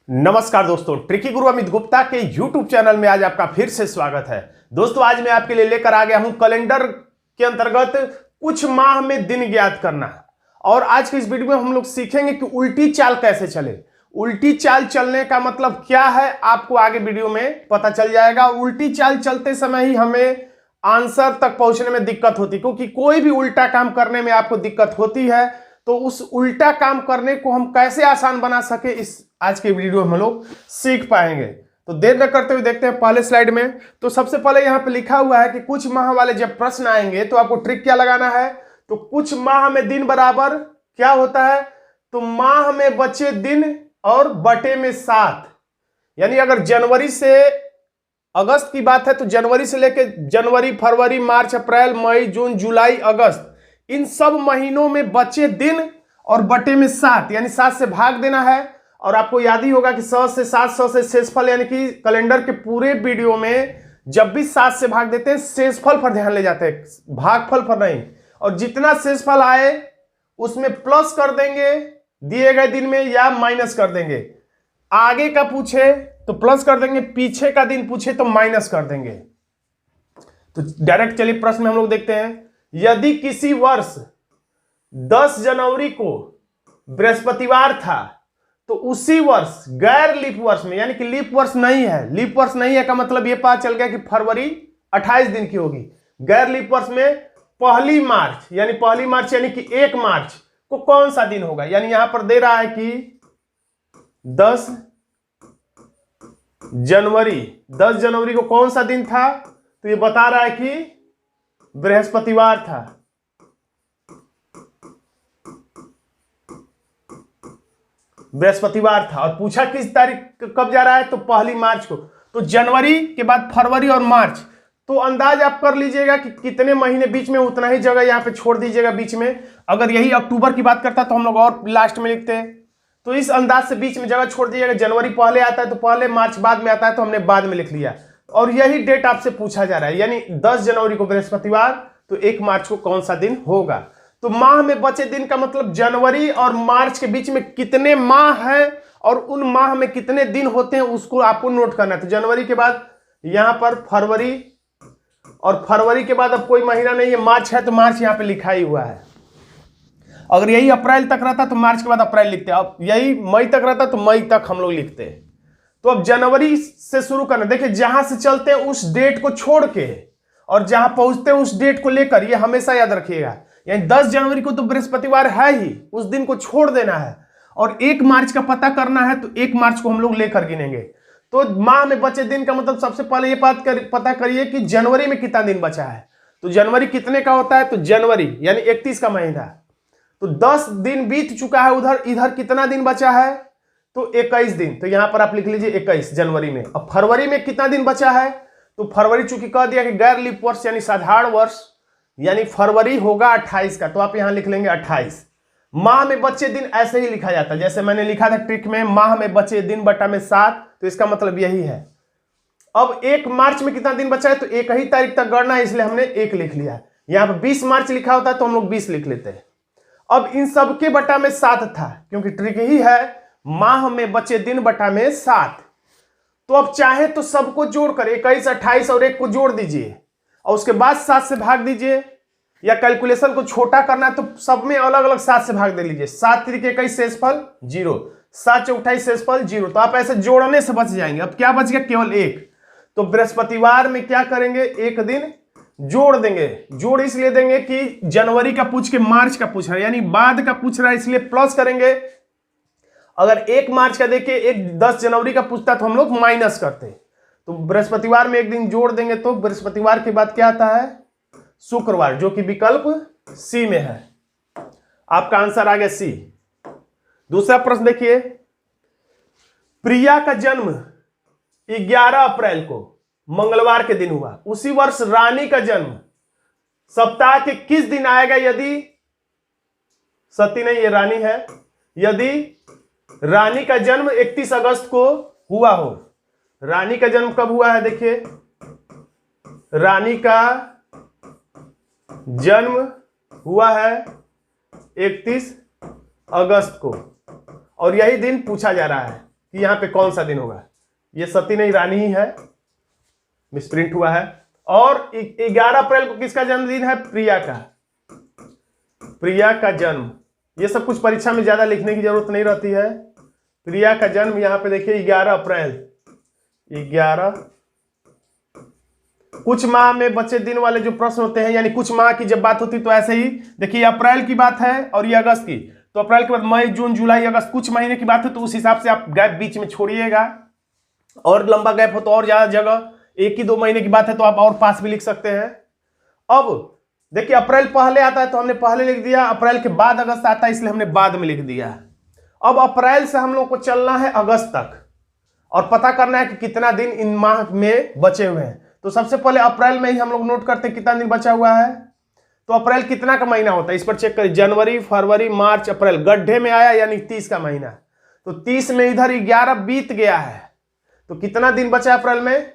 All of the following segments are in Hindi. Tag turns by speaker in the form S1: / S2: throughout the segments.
S1: नमस्कार दोस्तों, ट्रिकी गुरु अमित गुप्ता के YouTube चैनल में आज आपका फिर से स्वागत है। दोस्तों आज मैं आपके लिए लेकर आ गया हूं कैलेंडर के अंतर्गत कुछ माह में दिन ज्ञात करना। और आज के इस वीडियो में हम लोग सीखेंगे कि उल्टी चाल कैसे चले। उल्टी चाल चलने का मतलब क्या है आपको आगे वीडियो में पता चल जाएगा। उल्टी चाल चलते समय ही हमें आंसर तक पहुंचने में दिक्कत होती है, क्योंकि कोई भी उल्टा काम करने में आपको दिक्कत होती है। तो उस उल्टा काम करने को हम कैसे आसान बना सके, इस आज के वीडियो में हम लोग सीख पाएंगे। तो देर न करते हुए देखते हैं पहले स्लाइड में। तो सबसे पहले यहाँ पे लिखा हुआ है कि कुछ माह वाले जब प्रश्न आएंगे तो आपको ट्रिक क्या लगाना है। तो कुछ माह में दिन बराबर क्या होता है, तो माह में बचे दिन और बटे में 7। यानी अगर जनवरी से अगस्त की बात है तो जनवरी से लेकर जनवरी, फरवरी, मार्च, अप्रैल, मई, जून, जुलाई, अगस्त, इन सब महीनों में बचे दिन और बटे में 7, यानी 7 से भाग देना है। और आपको याद ही होगा कि 100 से 700 से शेषफल, यानी कि कैलेंडर के पूरे वीडियो में जब भी 7 से भाग देते हैं शेषफल पर ध्यान ले जाते हैं, भागफल पर नहीं। और जितना शेषफल आए उसमें प्लस कर देंगे दिए गए दिन में या माइनस कर देंगे। आगे का पूछे तो प्लस कर देंगे, पीछे का दिन पूछे तो माइनस कर देंगे। तो डायरेक्ट चलिए प्रश्न में हम लोग देखते हैं। यदि किसी वर्ष 10 जनवरी को बृहस्पतिवार था तो उसी वर्ष गैर लीप वर्ष में, यानी कि लीप वर्ष नहीं है, लीप वर्ष नहीं है का मतलब यह पता चल गया कि फरवरी 28 दिन की होगी। गैर लीप वर्ष में पहली मार्च यानी कि 1 मार्च को कौन सा दिन होगा। यानी यहां पर दे रहा है कि 10 जनवरी को कौन सा दिन था, तो ये बता रहा है कि बृहस्पतिवार था। बृहस्पतिवार था और पूछा किस तारीख कब जा रहा है, तो पहली मार्च को। तो जनवरी के बाद फरवरी और मार्च, तो अंदाज आप कर लीजिएगा कि कितने महीने बीच में, उतना ही जगह यहां पे छोड़ दीजिएगा बीच में। अगर यही अक्टूबर की बात करता तो हम लोग और लास्ट में लिखते हैं। तो इस अंदाज से बीच में जगह छोड़ दीजिएगा। जनवरी पहले आता है तो पहले, मार्च बाद में आता है तो हमने बाद में लिख लिया। और यही डेट आपसे पूछा जा रहा है, यानी 10 जनवरी को बृहस्पतिवार, तो 1 मार्च को कौन सा दिन होगा। तो माह में बचे दिन का मतलब जनवरी और मार्च के बीच में कितने माह हैं और उन माह में कितने दिन होते हैं उसको आपको नोट करना है। तो जनवरी के बाद यहां पर फरवरी, और फरवरी के बाद अब कोई महीना नहीं है, मार्च है तो मार्च यहां पे लिखा ही हुआ है। अगर यही अप्रैल तक रहता तो मार्च के बाद अप्रैल लिखते, अब यही मई तक रहता तो मई तक हम लोग लिखते हैं। तो अब जनवरी से शुरू करना, देखिए जहां से चलते हैं उस डेट को छोड़ के और जहां पहुंचते हैं उस डेट को लेकर, ये हमेशा याद रखिएगा। यानी 10 जनवरी को तो बृहस्पतिवार है ही, उस दिन को छोड़ देना है। और 1 मार्च का पता करना है तो 1 मार्च को हम लोग लेकर गिनेंगे। तो माह में बचे दिन का मतलब सबसे पहले ये पता करिए कि जनवरी में कितना दिन बचा है। तो जनवरी कितने का होता है, तो जनवरी यानी 31 का महीना, तो 10 दिन बीत चुका है। उधर इधर कितना दिन बचा है, तो 21 दिन। तो यहां पर आप लिख लीजिए 21 जनवरी में। अब फरवरी में कितना दिन बचा है, तो फरवरी चूंकि कह दिया कि गैर लीप वर्ष यानी साधारण वर्ष, यानी फरवरी होगा 28 का, तो आप यहां लिख लेंगे 28। माह में बचे दिन ऐसे ही लिखा जाता है जैसे मैंने लिखा था ट्रिक में, माह में बचे दिन बटा में 7, तो इसका मतलब यही है। अब 1 मार्च में कितना दिन बचा है, तो 1 ही तारीख तक गणना है, इसलिए हमने 1 लिख लिया। यहां पर 20 मार्च लिखा होता है तो हम लोग 20 लिख लेते हैं। अब इन सबके बटा में 7 था, क्योंकि ट्रिक ही है माह में बचे दिन बटा में 7। तो अब चाहे तो सबको जोड़कर 21, 28 और 1 को जोड़ दीजिए और उसके बाद 7 से भाग दीजिए, या कैलकुलेशन को छोटा करना है तो सब में अलग अलग 7 से भाग दे लीजिए। 7 3 21 शेषफल 0, 7 4 28 शेषफल 0। तो आप ऐसे जोड़ने से बच जाएंगे। अब क्या बच गया, केवल 1। तो बृहस्पतिवार में क्या करेंगे, 1 दिन जोड़ देंगे। जोड़ इसलिए देंगे कि जनवरी का पूछ के मार्च का पूछ रहा है, यानी बाद का पूछ रहा है, इसलिए प्लस करेंगे। अगर 1 मार्च का देके 10 जनवरी का पूछता तो हम लोग माइनस करते। तो बृहस्पतिवार में 1 दिन जोड़ देंगे, तो बृहस्पतिवार के बाद क्या आता है, शुक्रवार, जो कि विकल्प सी में है। आपका आंसर आ गया सी। दूसरा प्रश्न देखिए। प्रिया का जन्म 11 अप्रैल को मंगलवार के दिन हुआ। उसी वर्ष रानी का जन्म सप्ताह के किस दिन आएगा। यदि सती नहीं, ये रानी है। यदि रानी का जन्म 31 अगस्त को हुआ हो। रानी का जन्म कब हुआ है, देखिए रानी का जन्म हुआ है 31 अगस्त को, और यही दिन पूछा जा रहा है कि यहाँ पे कौन सा दिन होगा। ये सती नहीं रानी ही है, मिसप्रिंट हुआ है। और 11 अप्रैल को किसका जन्मदिन है? प्रिया का, प्रिया का जन्म। ये सब कुछ परीक्षा में ज्यादा लिखने की जरूरत नहीं रहती है। प्रिया का जन्म यहाँ पे देखिए 11 अप्रैल, 11। कुछ माह में बचे दिन वाले जो प्रश्न होते हैं, यानी कुछ माह की जब बात होती तो ऐसे ही देखिए, अप्रैल की बात है और ये अगस्त की, तो अप्रैल के बाद मई, जून, जुलाई, अगस्त, कुछ महीने की बात है, तो उस हिसाब से आप गैप बीच में छोड़िएगा। और लंबा गैप हो तो और ज्यादा जगह, 1 ही 2 महीने की बात है तो आप और पास भी लिख सकते हैं। अब देखिए अप्रैल पहले आता है तो हमने पहले लिख दिया, अप्रैल के बाद अगस्त आता है इसलिए हमने बाद में लिख दिया। अब अप्रैल से हम लोग को चलना है अगस्त तक और पता करना है कि कितना दिन इन माह में बचे हुए हैं। तो सबसे पहले अप्रैल में ही हम लोग नोट करते हैं कितना दिन बचा हुआ है। तो अप्रैल कितना का महीना होता है, इस पर चेक करिए। जनवरी, फरवरी, मार्च, अप्रैल गड्ढे में आया यानी 30 का महीना। तो 30 में इधर 11 बीत गया है, तो कितना दिन बचा है अप्रैल में?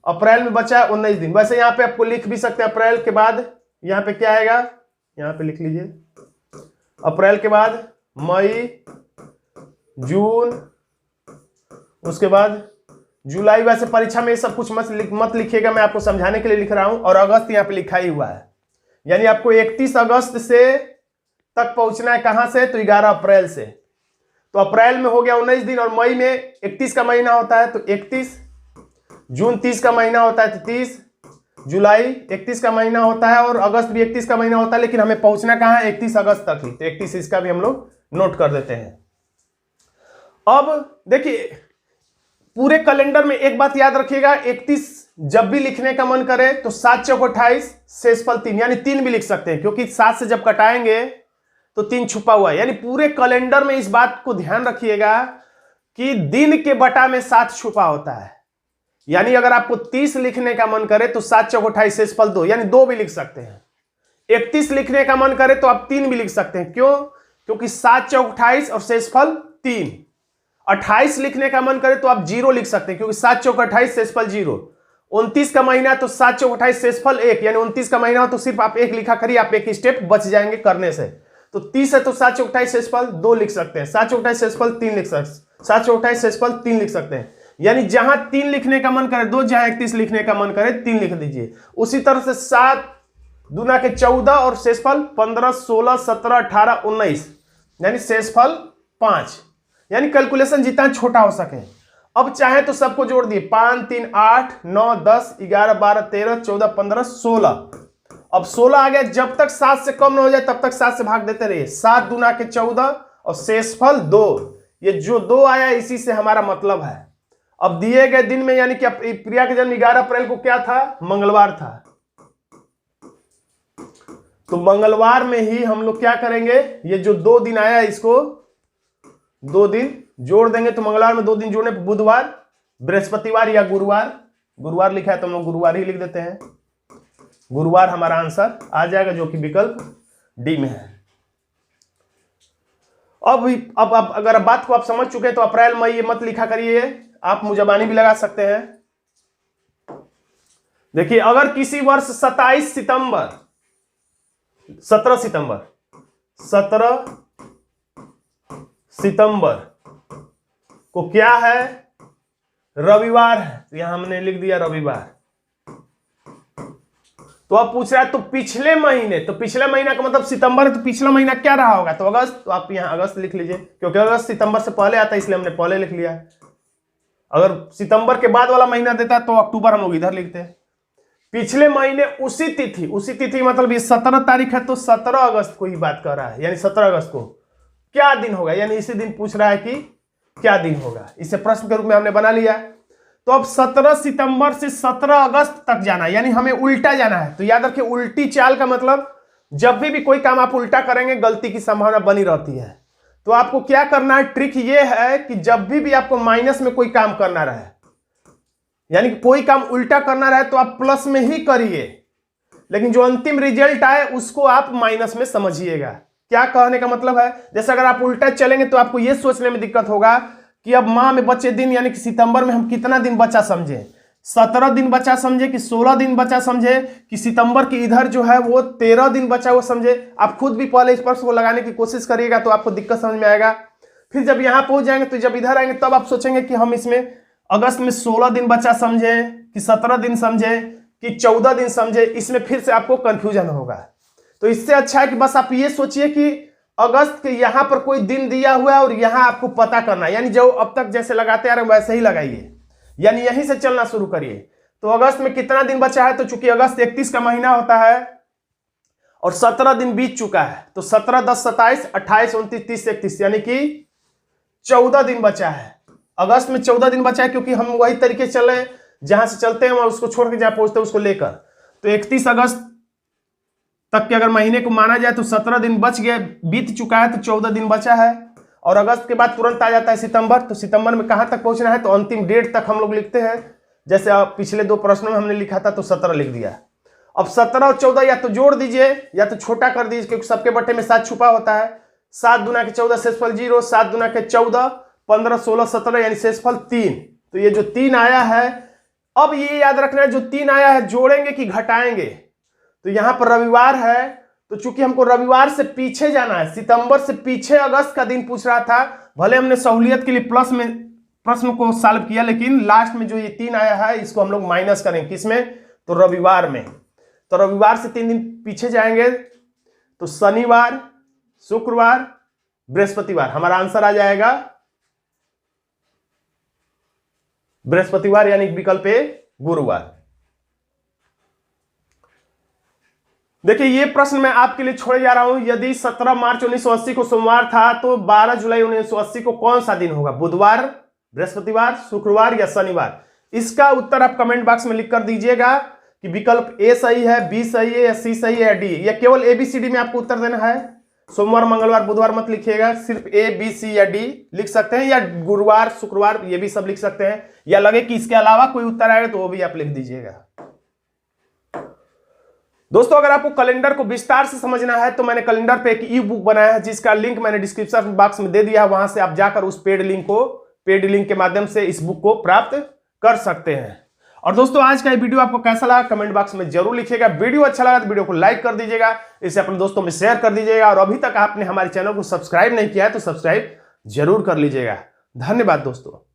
S1: अप्रैल में बचा है 19 दिन। वैसे यहाँ पे आपको लिख भी सकते हैं अप्रैल के बाद यहाँ पे क्या आएगा, यहाँ पे लिख लीजिए। अप्रैल के बाद मई, जून, उसके बाद जुलाई। वैसे परीक्षा में ये सब कुछ मत लिखिएगा, मैं आपको समझाने के लिए लिख रहा हूं। और अगस्त यहाँ पे लिखा ही हुआ है, यानी आपको 31 अगस्त से तक पहुंचना है। कहां से? तो 11 अप्रैल से। तो अप्रैल में हो गया 19 दिन, और मई में 31 का महीना होता है तो 31, जून 30 का महीना होता है तो 30, जुलाई 31 का महीना होता है और अगस्त भी 31 का महीना होता है, लेकिन हमें पहुंचना कहां है? 31 अगस्त तक ही। तो 31 इसका भी हम लोग नोट कर देते हैं। अब देखिए पूरे कैलेंडर में एक बात याद रखिएगा, 31 जब भी लिखने का मन करे तो 7 चौक 28, शेषफल 3, यानी 3 भी लिख सकते हैं, क्योंकि 7 से जब कटाएंगे तो 3 छुपा हुआ है। यानी पूरे कैलेंडर में इस बात को ध्यान रखिएगा कि दिन के बटा में 7 छुपा होता है। यानी अगर आपको 30 लिखने का मन करे तो 7 चौक 28, शेषफल 2, यानी 2 भी लिख सकते हैं। 31 लिखने का मन करे तो आप 3 भी लिख सकते हैं। क्यों? क्योंकि 7 चौक 28 और शेषफल 3। 28 लिखने का मन करे तो आप 0 लिख सकते हैं, क्योंकि 7 चौक 28, शेषफल 0। 29 का महीना तो 7 चौक 28, शेषफल 1, यानी 29 का महीना हो तो सिर्फ आप 1 लिखा करिए, आप 1 स्टेप बच जाएंगे करने से। तो 30 है तो 7 चौक 28, शेषफल 2 लिख सकते हैं, 7 चौक 28, शेषफल 3 लिख सकते हैं, 7 चौक 28, शेषफल 3 लिख सकते हैं। यानी जहां 3 लिखने का मन करे 2, जहां 31 लिखने का मन करे 3 लिख दीजिए। उसी तरह से 7 दूना के 14 और शेषफल 15, 16, 17, 18, 19, यानी शेषफल 5। यानी कैलकुलेशन जितना छोटा हो सके। अब चाहे तो सबको जोड़ दिए, 5, 3, 8, 9, 10, 11, 12, 13, 14, 15, 16। अब 16 आ गया, जब तक 7 से कम ना हो जाए तब तक 7 से भाग देते रहिए। 7 दूना के 14 और शेषफल 2, ये जो 2 आया इसी से हमारा मतलब है। अब दिए गए दिन में, यानी कि प्रिया का जन्म 11 अप्रैल को क्या था? मंगलवार था। तो मंगलवार में ही हम लोग क्या करेंगे, ये जो 2 दिन आया इसको 2 दिन जोड़ देंगे। तो मंगलवार में 2 दिन जोड़ने पर बुधवार, बृहस्पतिवार या गुरुवार, गुरुवार लिखा है तो हम लोग गुरुवार ही लिख देते हैं। गुरुवार हमारा आंसर आ जाएगा, जो कि विकल्प डी में है। अब अगर बात को आप समझ चुके हैं तो अप्रैल मई ये मत लिखा करिए, आप मुजबानी भी लगा सकते हैं। देखिए अगर किसी वर्ष 17 सितंबर को क्या है? रविवार है, तो यहां हमने लिख दिया रविवार। तो अब पूछ रहा है तो पिछले महीने, तो पिछले महीना का मतलब सितंबर है, तो पिछला महीना क्या रहा होगा? तो अगस्त। तो आप यहां अगस्त लिख लीजिए, क्योंकि अगस्त सितंबर से पहले आता है इसलिए हमने पहले लिख लिया। अगर सितंबर के बाद वाला महीना देता तो अक्टूबर हम लोग इधर लिखते हैं। पिछले महीने उसी तिथि मतलब ये 17 तारीख है तो 17 अगस्त को ही बात कर रहा है, यानी 17 अगस्त को क्या दिन होगा, यानी इसी दिन पूछ रहा है कि क्या दिन होगा। इसे प्रश्न के रूप में हमने बना लिया। तो अब 17 सितंबर से 17 अगस्त तक जाना है, यानी हमें उल्टा जाना है। तो याद रखिए उल्टी चाल का मतलब जब भी कोई काम आप उल्टा करेंगे गलती की संभावना बनी रहती है। तो आपको क्या करना है, ट्रिक ये है कि जब भी आपको माइनस में कोई काम करना रहे, यानी कोई काम उल्टा करना रहे तो आप प्लस में ही करिए, लेकिन जो अंतिम रिजल्ट आए उसको आप माइनस में समझिएगा। क्या कहने का मतलब है, जैसे अगर आप उल्टा चलेंगे तो आपको यह सोचने में दिक्कत होगा कि अब माह में बचे दिन, यानी कि सितंबर में हम कितना दिन बचा समझे, 17 दिन बचा समझे कि 16 दिन बचा समझे कि सितंबर की इधर जो है वो 13 दिन बचा हुआ समझे। आप खुद भी पहले इस प्रश्न को लगाने की कोशिश करिएगा तो आपको दिक्कत समझ में आएगा। फिर जब यहाँ पहुंच जाएंगे तो जब इधर आएंगे तब आप सोचेंगे कि हम इसमें अगस्त में 16 दिन बचा समझे कि 17 दिन समझे कि 14 दिन समझे, इसमें फिर से आपको कंफ्यूजन होगा। तो इससे अच्छा है कि बस आप ये सोचिए कि अगस्त के यहाँ पर कोई दिन दिया हुआ है और यहाँ आपको पता करना है, यानी जो अब तक जैसे लगाते आ रहे हैं वैसे ही लगाइए, यानी यहीं से चलना शुरू करिए। तो अगस्त में कितना दिन बचा है, तो चूंकि अगस्त 31 का महीना होता है और 17 दिन बीत चुका है, तो 17, 10, 27, 28, 29, 30, 31 यानी कि 14 दिन बचा है। अगस्त में 14 दिन बचा है, क्योंकि हम वही तरीके से चल रहे हैं, जहां से चलते हैं वहां उसको छोड़ के जहां पहुंचते हैं उसको लेकर। तो 31 अगस्त तक के अगर महीने को माना जाए तो 17 दिन बच गए, बीत चुका है, तो 14 दिन बचा है। और अगस्त के बाद तुरंत आ जाता है सितंबर। तो सितंबर में कहां तक पहुंचना है, तो अंतिम डेट तक हम लोग लिखते हैं। जैसे पिछले 2 प्रश्नों में हमने लिखा था तो 17 लिख दिया। अब 17 और 14 या तो जोड़ दीजिए या तो छोटा कर दीजिए, क्योंकि सबके बट्टे में 7 छुपा होता है। 7 दूना के 14 शेषफल 0, 7 दूना के 14, 15, 16, 17 यानी शेषफल 3। तो ये जो 3 आया है, अब ये याद रखना है जो 3 आया है जोड़ेंगे कि घटाएंगे। तो यहां पर रविवार है, तो चूंकि हमको रविवार से पीछे जाना है, सितंबर से पीछे अगस्त का दिन पूछ रहा था, भले हमने सहूलियत के लिए प्लस में प्रश्न को सॉल्व किया, लेकिन लास्ट में जो ये 3 आया है इसको हम लोग माइनस करेंगे, किसमें, तो रविवार में। तो रविवार से 3 दिन पीछे जाएंगे तो शनिवार, शुक्रवार, बृहस्पतिवार। हमारा आंसर आ जाएगा बृहस्पतिवार, यानी विकल्प ए गुरुवार। देखिए ये प्रश्न मैं आपके लिए छोड़े जा रहा हूं। यदि 17 मार्च 1980 को सोमवार था तो 12 जुलाई 1980 को कौन सा दिन होगा, बुधवार, बृहस्पतिवार, शुक्रवार या शनिवार? इसका उत्तर आप कमेंट बॉक्स में लिख कर दीजिएगा कि विकल्प ए सही है, बी सही है या सी सही है या डी, या केवल ABCD में आपको उत्तर देना है। सोमवार, मंगलवार, बुधवार मत लिखिएगा, सिर्फ A, B, C या D लिख सकते हैं, या गुरुवार, शुक्रवार ये भी सब लिख सकते हैं, या लगे कि इसके अलावा कोई उत्तर आएगा तो वो भी आप लिख दीजिएगा। दोस्तों अगर आपको कैलेंडर को विस्तार से समझना है तो मैंने कैलेंडर पे एक ई-बुक बनाया है, जिसका लिंक मैंने डिस्क्रिप्शन बॉक्स में दे दिया है। वहां से आप जाकर उस पेड लिंक के माध्यम से इस बुक को प्राप्त कर सकते हैं। और दोस्तों आज का ये वीडियो आपको कैसा लगा कमेंट बॉक्स में जरूर लिखिएगा। वीडियो अच्छा लगा तो वीडियो को लाइक कर दीजिएगा, इसे अपने दोस्तों में शेयर कर दीजिएगा, और अभी तक आपने हमारे चैनल को सब्सक्राइब नहीं किया है तो सब्सक्राइब जरूर कर लीजिएगा। धन्यवाद दोस्तों।